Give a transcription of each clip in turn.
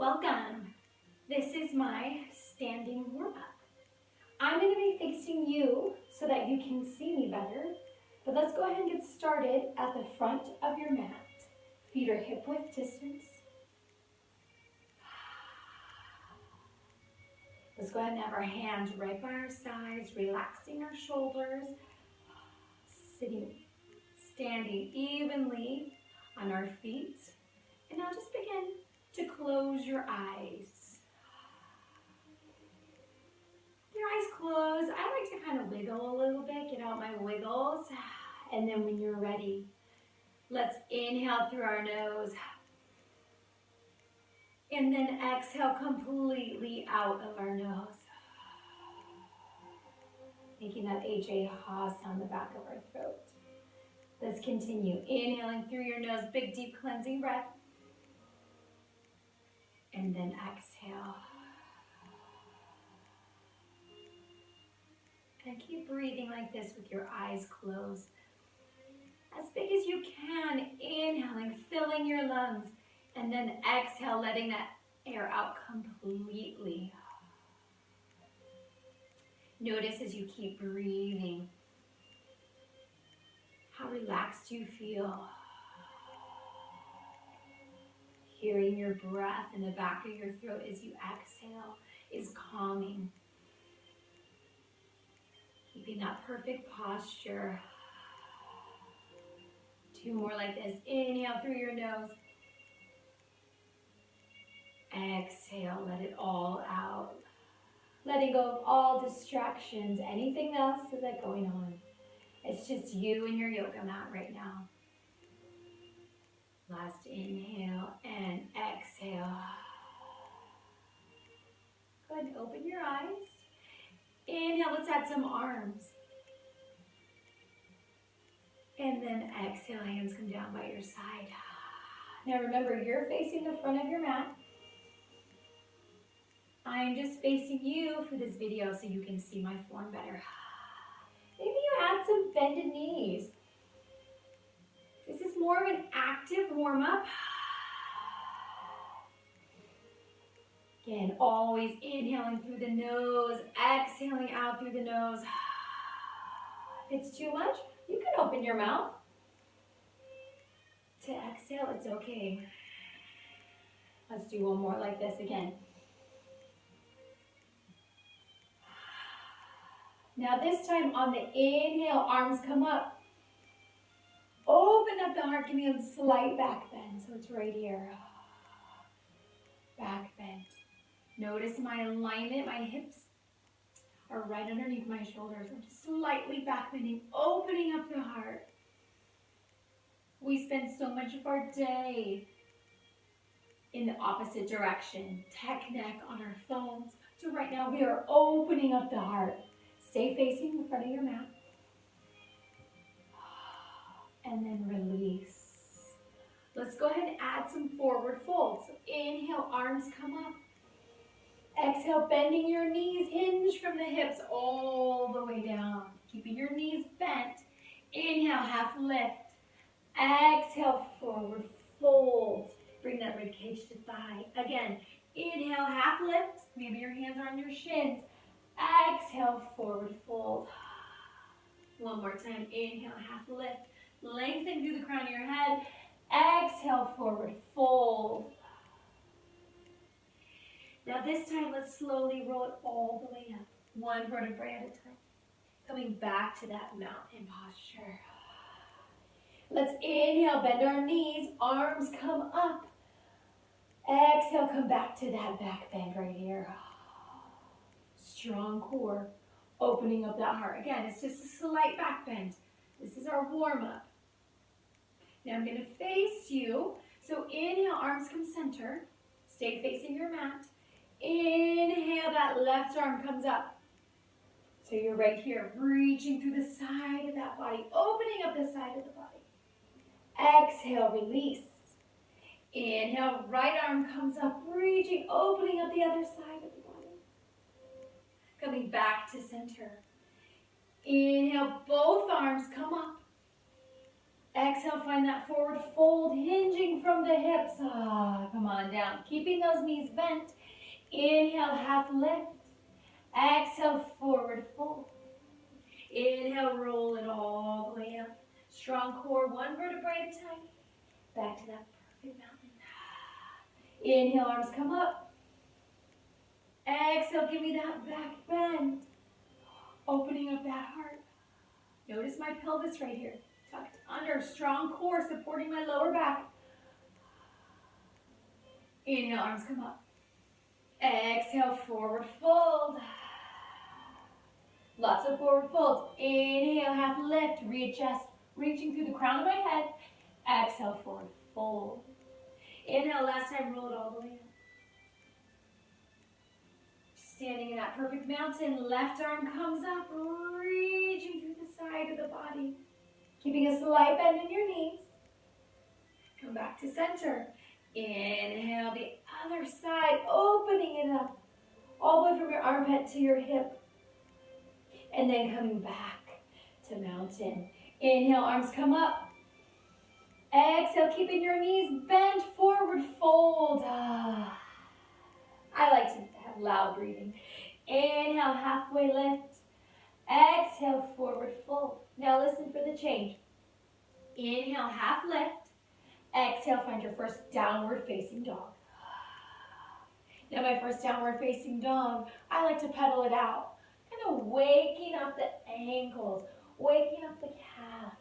Welcome. This is my standing warm-up. I'm going to be facing you so that you can see me better. But let's go ahead and get started at the front of your mat. Feet are hip-width distance. Let's go ahead and have our hands right by our sides, relaxing our shoulders, standing evenly on our feet. And now just begin to close your eyes. Your eyes closed. I like to kind of wiggle a little bit, get out my wiggles. And then when you're ready, let's inhale through our nose. And then exhale completely out of our nose. Making that H-A-ha sound in the back of our throat. Let's continue. Inhaling through your nose, big deep cleansing breath. And then exhale. And keep breathing like this with your eyes closed. As big as you can, inhaling, filling your lungs. And then exhale, letting that air out completely. Notice as you keep breathing, how relaxed you feel. Hearing your breath in the back of your throat as you exhale is calming. Keeping that perfect posture. 2 more like this. Inhale through your nose. Exhale, let it all out. Letting go of all distractions, anything else that's going on. It's just you and your yoga mat right now. Last inhale and exhale. Go ahead and open your eyes. Inhale, let's add some arms. And then exhale, hands come down by your side. Now remember, you're facing the front of your mat. I'm just facing you for this video so you can see my form better. Maybe you add some bended knees. This is more of an active warm-up. Again, always inhaling through the nose, exhaling out through the nose. If it's too much, you can open your mouth. To exhale, it's okay. Let's do one more like this again. Now this time on the inhale, arms come up. Open up the heart, give me a slight back bend. So it's right here. Back bend. Notice my alignment, my hips are right underneath my shoulders. I'm just slightly back bending, opening up the heart. We spend so much of our day in the opposite direction, tech neck on our phones. So right now we are opening up the heart. Stay facing the front of your mat. And then release. Let's go ahead and add some forward folds. So inhale, arms come up. Exhale, bending your knees, hinge from the hips all the way down. Keeping your knees bent. Inhale, half lift. Exhale, forward fold. Bring that rib cage to thigh. Again, inhale, half lift. Maybe your hands are on your shins. Exhale, forward fold. One more time. Inhale, half lift. Lengthen through the crown of your head. Exhale, forward fold. Now this time, let's slowly roll it all the way up. One vertebrae at a time. Coming back to that mountain posture. Let's inhale, bend our knees, arms come up. Exhale, come back to that back bend right here. Strong core, opening up that heart. Again, it's just a slight back bend. This is our warm-up. Now I'm going to face you. So inhale, arms come center. Stay facing your mat. Inhale, that left arm comes up. So you're right here, reaching through the side of that body, opening up the side of the body. Exhale, release. Inhale, right arm comes up, reaching, opening up the other side of the body. Coming back to center. Inhale, both arms come up. Exhale, find that forward fold, hinging from the hips. Come on down. Keeping those knees bent. Inhale, half lift. Exhale, forward fold. Inhale, roll it all the way up. Strong core, one vertebrae at a time. Back to that perfect mountain. Inhale, arms come up. Exhale, give me that back bend. Opening up that heart. Notice my pelvis right here. Tucked under, strong core, supporting my lower back. Inhale, arms come up. Exhale, forward fold. Lots of forward folds. Inhale, half lift, readjust, reaching through the crown of my head. Exhale, forward fold. Inhale, last time, roll it all the way up. Standing in that perfect mountain, left arm comes up, reaching through the side of the body. Keeping a slight bend in your knees. Come back to center. Inhale, the other side, opening it up. All the way from your armpit to your hip. And then coming back to mountain. Inhale, arms come up. Exhale, keeping your knees bent, forward fold. I like to have loud breathing. Inhale, halfway lift. Exhale, forward fold. Now listen for the change. Inhale, half lift. Exhale, find your first downward facing dog. Now my first downward facing dog, I like to pedal it out. Kind of waking up the ankles, waking up the calf.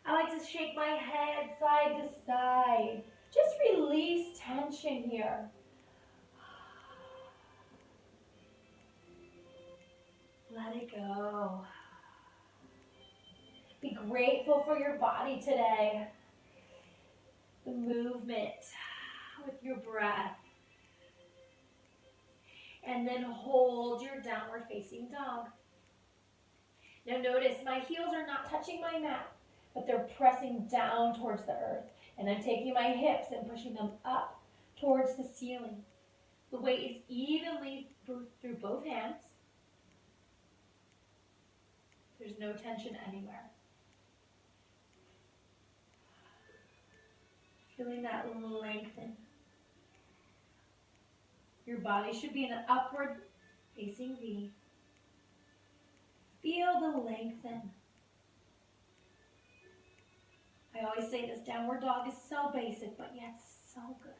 I like to shake my head side to side. Just release tension here. Let it go. Be grateful for your body today. The movement with your breath. And then hold your downward facing dog. Now notice my heels are not touching my mat, but they're pressing down towards the earth. And I'm taking my hips and pushing them up towards the ceiling. The weight is evenly through both hands. There's no tension anywhere. Feeling that lengthen. Your body should be in an upward facing V. Feel the lengthen. I always say this downward dog is so basic, but yet so good.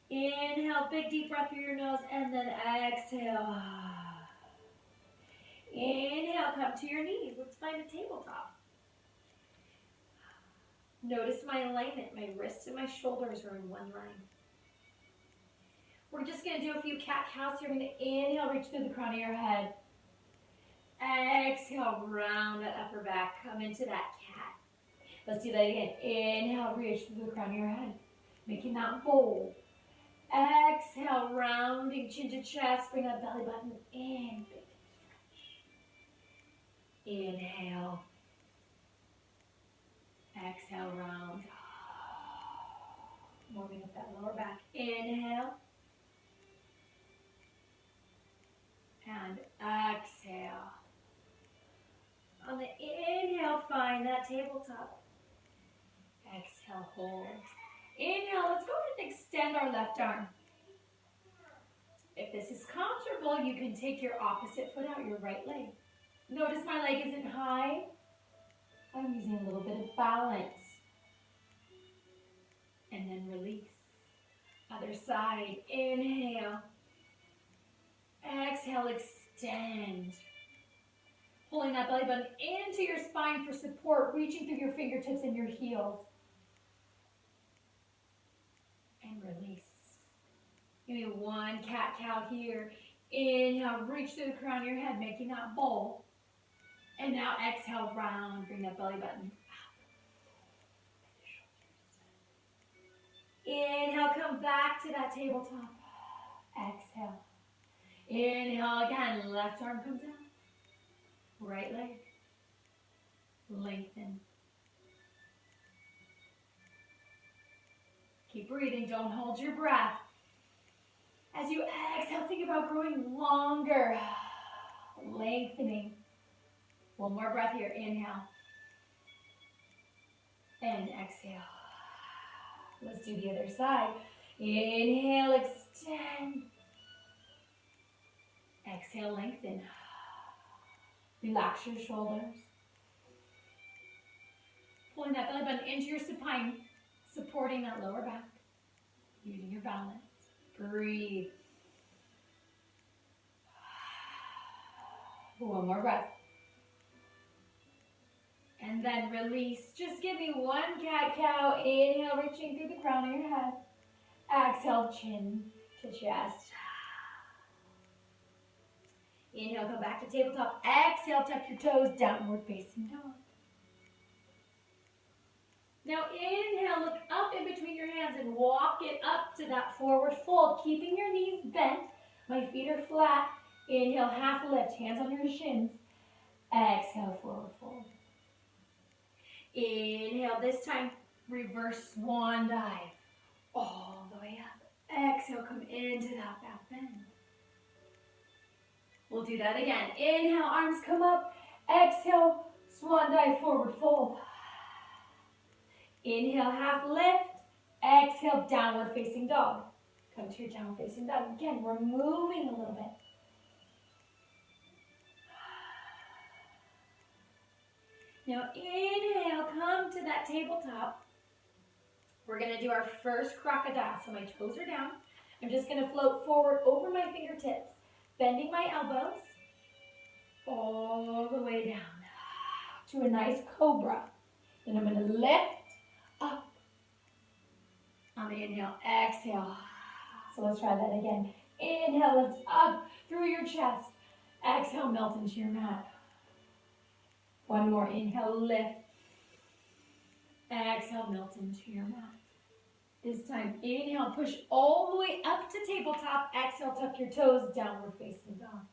Inhale, big deep breath through your nose, and then exhale. Inhale, come to your knees. Let's find a tabletop. Notice my alignment. My wrists and my shoulders are in one line. We're just going to do a few cat-cows here. We're going to inhale, reach through the crown of your head. Exhale, round that upper back. Come into that cat. Let's do that again. Inhale, reach through the crown of your head. Making that bowl. Exhale, rounding chin to chest. Bring that belly button in. Big stretch. Inhale. Exhale, round. Warming up that lower back. Inhale. And exhale. On the inhale, find that tabletop. Exhale, hold. Inhale, let's go ahead and extend our left arm. If this is comfortable, you can take your opposite foot out, your right leg. Notice my leg isn't high. I'm using a little bit of balance. And then release. Other side, inhale. Exhale, extend. Pulling that belly button into your spine for support, reaching through your fingertips and your heels. And release. Give me one cat-cow here. Inhale, reach through the crown of your head, making that bowl. And now exhale, round, bring that belly button out. Inhale, come back to that tabletop. Exhale. Inhale again, left arm comes out. Right leg. Lengthen. Keep breathing, don't hold your breath. As you exhale, think about growing longer. Lengthening. One more breath here. Inhale. And exhale. Let's do the other side. Inhale, extend. Exhale, lengthen. Relax your shoulders. Pulling that belly button into your supine, supporting that lower back. Using your balance. Breathe. One more breath. And then release. Just give me one cat-cow. Inhale, reaching through the crown of your head. Exhale, chin to chest. Inhale, come back to tabletop. Exhale, tuck your toes, downward facing dog. Now inhale, look up in between your hands and walk it up to that forward fold, keeping your knees bent. My feet are flat. Inhale, half lift, hands on your shins. Exhale, forward fold. Inhale, this time, reverse swan dive. All the way up. Exhale, come into that back bend. We'll do that again. Inhale, arms come up. Exhale, swan dive, forward fold. Inhale, half lift. Exhale, downward facing dog. Come to your downward facing dog. Again, we're moving a little bit. Now inhale, come to that tabletop. We're going to do our first crocodile. So my toes are down. I'm just going to float forward over my fingertips, bending my elbows all the way down to a nice cobra. Then I'm going to lift up. On the inhale, exhale. So let's try that again. Inhale, lift up through your chest. Exhale, melt into your mat. One more. Inhale, lift. Exhale, melt into your mat. This time, inhale, push all the way up to tabletop. Exhale, tuck your toes, downward facing dog.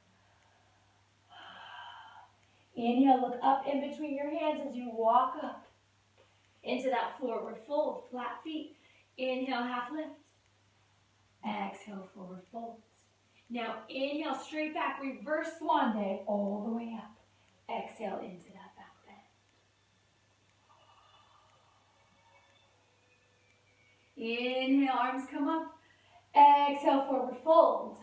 Inhale, look up in between your hands as you walk up into that forward fold, flat feet. Inhale, half lift. Exhale, forward fold. Now, inhale, straight back, reverse swan dive all the way up. Exhale into that back bend. Inhale, arms come up. Exhale, forward fold.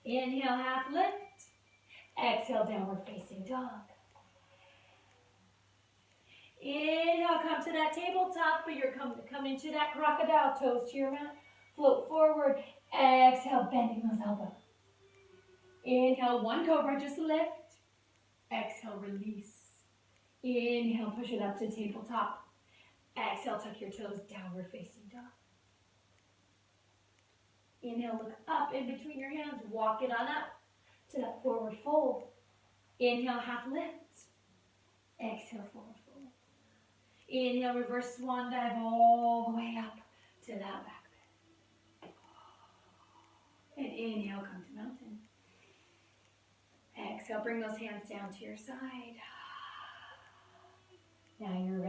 Inhale, half lift. Exhale, downward facing dog. Inhale, come to that tabletop, but you're coming to that crocodile, toes to your mat. Float forward. Exhale, bending those elbows. Inhale, one cobra, just lift. Exhale, release. Inhale, push it up to tabletop. Exhale, tuck your toes, downward facing dog. Inhale, look up in between your hands. Walk it on up to that forward fold. Inhale, half lift. Exhale, forward fold. Inhale, reverse swan dive all the way up to that back bend. And inhale, come to mountain. Exhale, bring those hands down to your side. Now you're ready.